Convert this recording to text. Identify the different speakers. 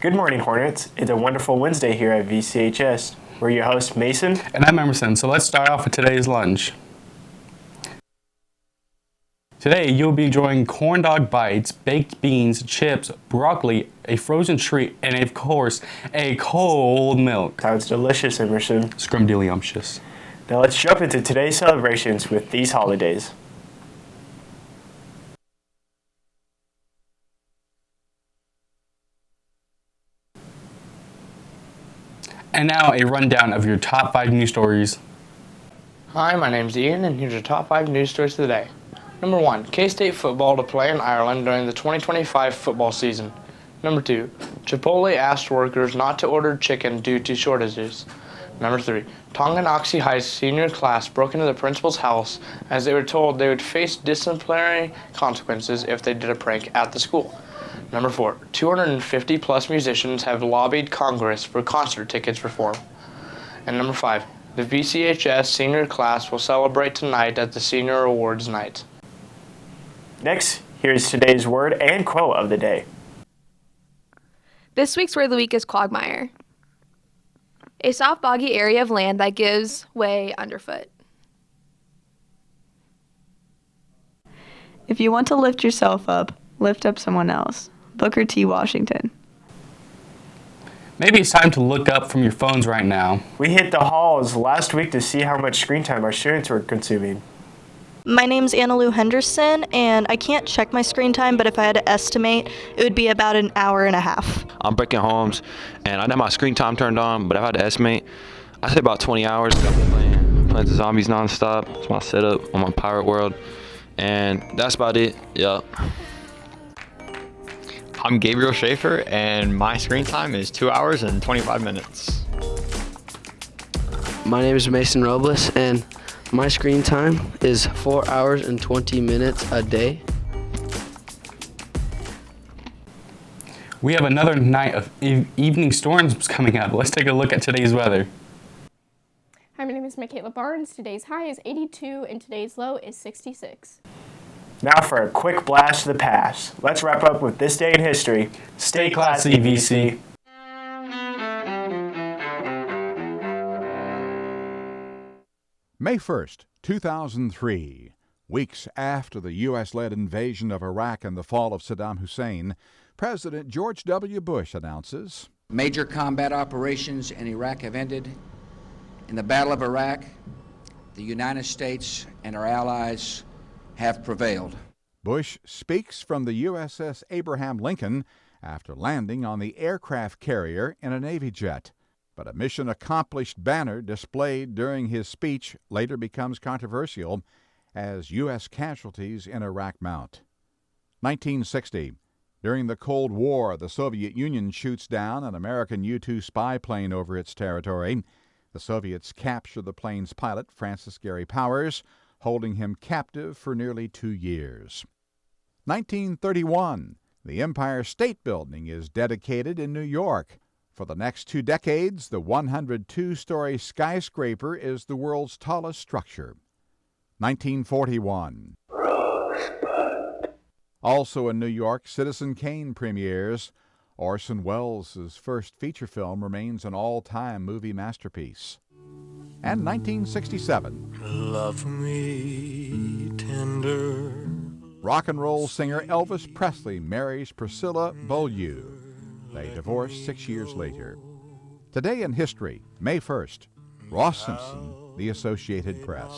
Speaker 1: Good morning, Hornets. It's a wonderful Wednesday here at VCHS. We're your hosts, Mason.
Speaker 2: And I'm Emerson, so let's start off with today's lunch. Today, you'll be enjoying corn dog bites, baked beans, chips, broccoli, a frozen treat, and of course, a cold milk.
Speaker 1: Sounds delicious, Emerson.
Speaker 2: Scrumdiddlyumptious.
Speaker 1: Now let's jump into today's celebrations with these holidays.
Speaker 2: And now a rundown of your top 5 news stories.
Speaker 3: Hi, my name's Ian, and here's your top 5 news stories of the day. Number 1, K-Sate football to play in Ireland during the 2025 football season. Number 2, Chipotle asked workers not to order chicken due to shortages. Number 3, Tonganoxie High Senior class broke into the principal's house as they were told they would face disciplinary consequences if they did a prank at the school. Number 4, 250 plus musicians have lobbied Congress for concert tickets reform. And number 5, the VCHS Senior class will celebrate tonight at the Senior Awards night.
Speaker 1: Next, here's today's word and quote of the day.
Speaker 4: This week's word of the week is quagmire. A soft, boggy area of land that gives way underfoot.
Speaker 5: If you want to lift yourself up, lift up someone else. Booker T. Washington.
Speaker 2: Maybe it's time to look up from your phones right now.
Speaker 1: We hit the halls last week to see how much screen time our students were consuming.
Speaker 6: My name's Anna Lou Henderson, and I can't check my screen time, but if I had to estimate, it would be about an hour and a half.
Speaker 7: I'm Brecken Holmes, and I know my screen time turned on, but if I had to estimate, I'd say about 20 hours. I've been playing the zombies nonstop. It's my setup on my pirate world, and that's about it. Yup.
Speaker 8: I'm Gabriel Schaefer, and my screen time is 2 hours and 25 minutes.
Speaker 9: My name is Mason Robles, and my screen time is 4 hours and 20 minutes a day.
Speaker 2: We have another night of evening storms coming up. Let's take a look at today's weather.
Speaker 10: Hi, my name is Michaela Barnes. Today's high is 82 and today's low is 66.
Speaker 1: Now for a quick blast of the past. Let's wrap up with this day in history. Stay classy, VC.
Speaker 11: May 1st, 2003. Weeks after the U.S.-led invasion of Iraq and the fall of Saddam Hussein, President George W. Bush announces,
Speaker 12: "Major combat operations in Iraq have ended. In the Battle of Iraq, the United States and our allies have prevailed."
Speaker 11: Bush speaks from the USS Abraham Lincoln after landing on the aircraft carrier in a Navy jet. But a mission accomplished banner displayed during his speech later becomes controversial as U.S. casualties in Iraq mount. 1960. During the Cold War, the Soviet Union shoots down an American U-2 spy plane over its territory. The Soviets capture the plane's pilot, Francis Gary Powers, holding him captive for nearly 2 years. 1931. The Empire State Building is dedicated in New York. For the next 2 decades, the 102-story skyscraper is the world's tallest structure. 1941. Rosebud. Also in New York, Citizen Kane premieres. Orson Welles' first feature film remains an all-time movie masterpiece. And 1967.
Speaker 13: Love me tender.
Speaker 11: Rock and roll singer Elvis Presley marries Priscilla Beaulieu. They divorced 6 years later. Today in history, May 1st, Ross Simpson, The Associated Press.